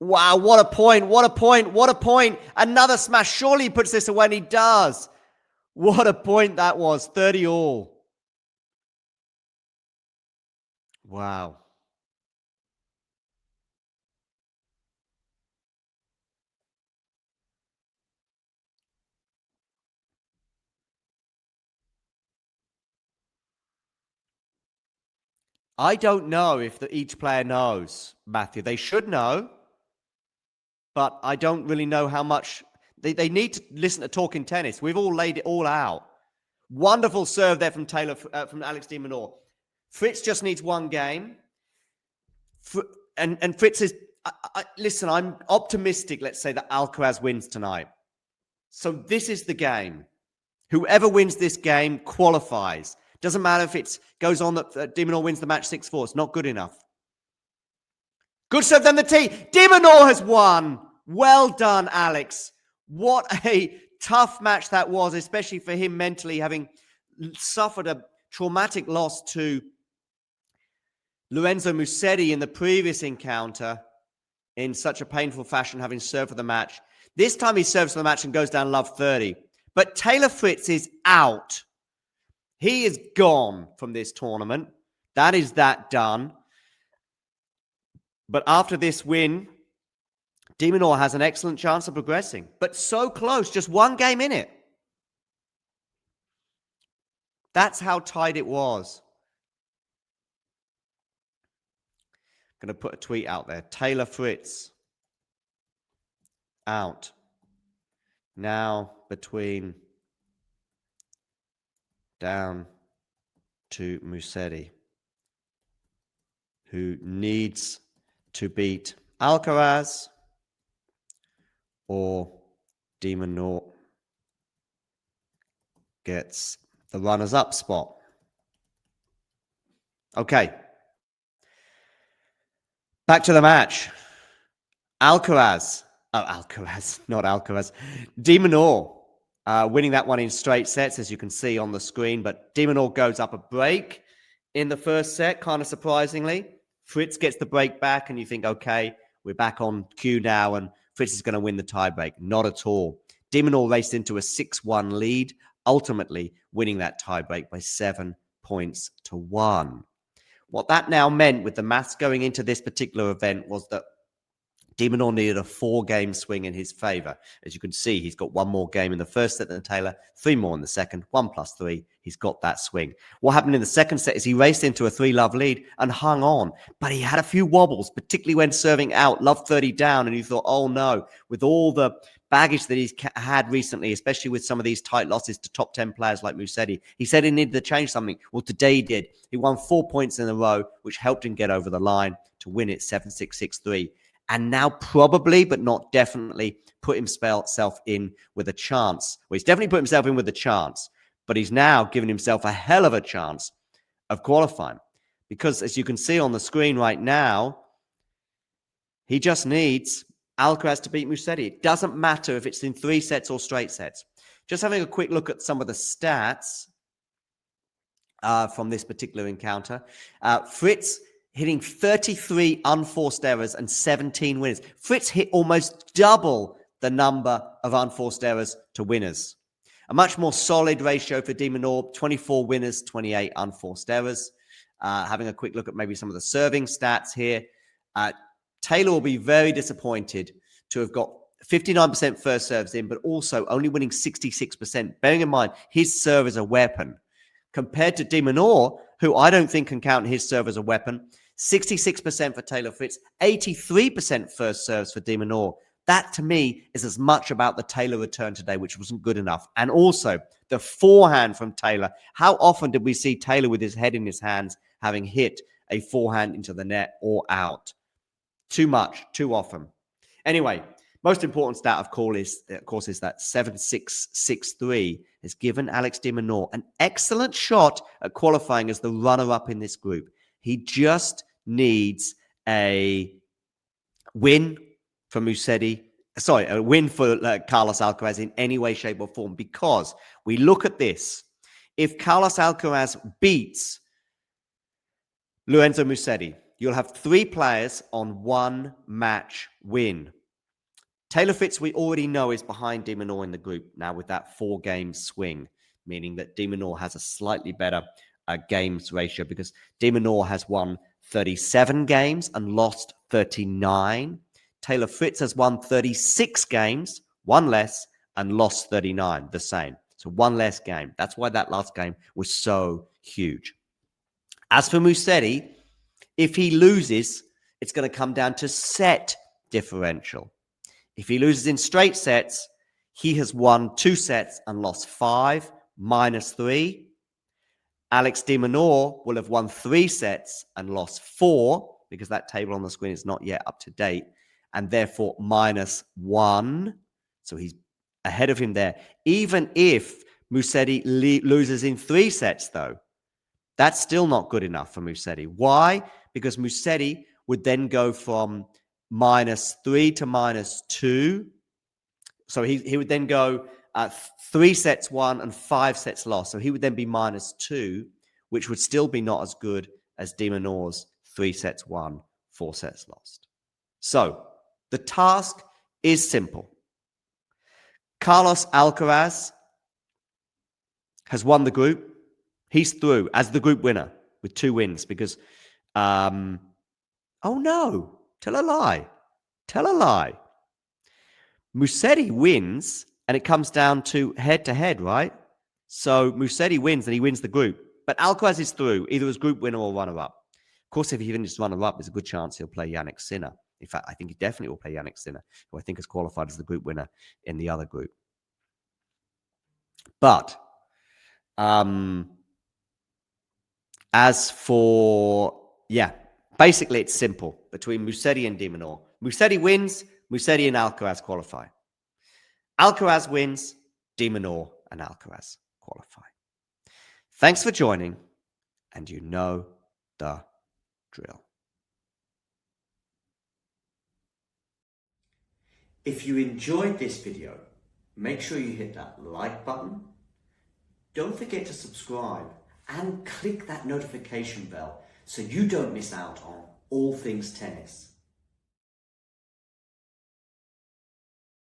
Wow, what a point, what a point, what a point. Another smash. Surely he puts this away, and he does. What a point that was. 30 all. Wow. I don't know if each player knows, Matthew. They should know, but I don't really know how much. They need to listen to Talking Tennis. We've all laid it all out. Wonderful serve there from from Alex de Minaur. Fritz just needs one game. And Fritz is, listen, I'm optimistic, let's say, that Alcaraz wins tonight. So this is the game. Whoever wins this game qualifies. Doesn't matter if it goes on that de Minaur wins the match 6-4. It's not good enough. Good serve, then the tee. De Minaur has won. Well done, Alex. What a tough match that was, especially for him mentally, having suffered a traumatic loss to Lorenzo Musetti in the previous encounter in such a painful fashion, having served for the match. This time he serves for the match and goes down love 30. But Taylor Fritz is out. He is gone from this tournament. That is that done. But after this win, de Minaur has an excellent chance of progressing. But so close, just one game in it. That's how tight it was. I'm going to put a tweet out there. Taylor Fritz out. Now between down to Musetti, who needs to beat Alcaraz or de Minaur gets the runners-up spot. Okay. Back to the match. Alcaraz, not Alcaraz. De Minaur winning that one in straight sets, as you can see on the screen. But de Minaur goes up a break in the first set, kind of surprisingly. Fritz gets the break back, and you think, okay, we're back on cue now, and Fritz is going to win the tiebreak. Not at all. De Minaur raced into a 6-1 lead, ultimately winning that tiebreak by 7 points to 1. What that now meant with the maths going into this particular event was that de Minaur needed a 4-game swing in his favor. As you can see, he's got one more game in the first set than Taylor, 3 more in the second, 1 + 3. He's got that swing. What happened in the second set is he raced into a 3-love lead and hung on, but he had a few wobbles, particularly when serving out, love 30 down, and you thought, oh no, with all the baggage that he's had recently, especially with some of these tight losses to top 10 players like Musetti. He said he needed to change something. Well, today he did. He won 4 points in a row, which helped him get over the line to win it 7-6, 6-3. And now probably, but not definitely, put himself in with a chance. Well, he's definitely put himself in with a chance, but he's now given himself a hell of a chance of qualifying. Because as you can see on the screen right now, he just needs Alcaraz to beat Musetti. It doesn't matter if it's in 3 sets or straight sets. Just having a quick look at some of the stats from this particular encounter. Fritz hitting 33 unforced errors and 17 winners. Fritz hit almost double the number of unforced errors to winners. A much more solid ratio for de Minaur, 24 winners, 28 unforced errors. Having a quick look at maybe some of the serving stats here. Taylor will be very disappointed to have got 59% first serves in, but also only winning 66%. Bearing in mind, his serve is a weapon. Compared to de Minaur, who I don't think can count his serve as a weapon, 66% for Taylor Fritz, 83% first serves for de Minaur. That, to me, is as much about the Taylor return today, which wasn't good enough. And also, the forehand from Taylor. How often did we see Taylor with his head in his hands, having hit a forehand into the net or out? Too much, too often. Anyway, most important stat, of course, is that 7-6, 6-3 has given Alex de Minaur an excellent shot at qualifying as the runner-up in this group. He just needs a win for Musetti. Sorry, a win for Carlos Alcaraz in any way, shape, or form. Because we look at this. If Carlos Alcaraz beats Lorenzo Musetti, you'll have 3 players on 1 match win. Taylor Fritz, we already know, is behind de Minaur in the group now with that 4-game swing, meaning that de Minaur has a slightly better games ratio because de Minaur has won 37 games and lost 39. Taylor Fritz has won 36 games, 1 less, and lost 39, the same. So 1 less game. That's why that last game was so huge. As for Musetti, if he loses, it's going to come down to set differential. If he loses in straight sets, he has won 2 sets and lost 5, -3. Alex de Minaur will have won 3 sets and lost 4, because that table on the screen is not yet up to date, and therefore -1. So he's ahead of him there. Even if Musetti loses in 3 sets, though, that's still not good enough for Musetti. Why? Because Musetti would then go from -3 to -2. So he would then go 3 sets won and 5 sets lost. So he would then be -2, which would still be not as good as de Minaur's 3 sets won, 4 sets lost. So the task is simple. Carlos Alcaraz has won the group. He's through as the group winner with 2 wins because, oh no, tell a lie. Musetti wins and it comes down to head-to-head, right? So Musetti wins and he wins the group. But Alcaraz is through, either as group winner or runner-up. Of course, if he finishes runner-up, there's a good chance he'll play Jannik Sinner. In fact, I think he definitely will play Jannik Sinner, who I think has qualified as the group winner in the other group. But as for, basically it's simple between Musetti and de Minaur. Musetti wins, Musetti and Alcaraz qualify. Alcaraz wins, de Minaur and Alcaraz qualify. Thanks for joining, and you know the drill. If you enjoyed this video, make sure you hit that like button. Don't forget to subscribe and click that notification bell so you don't miss out on all things tennis.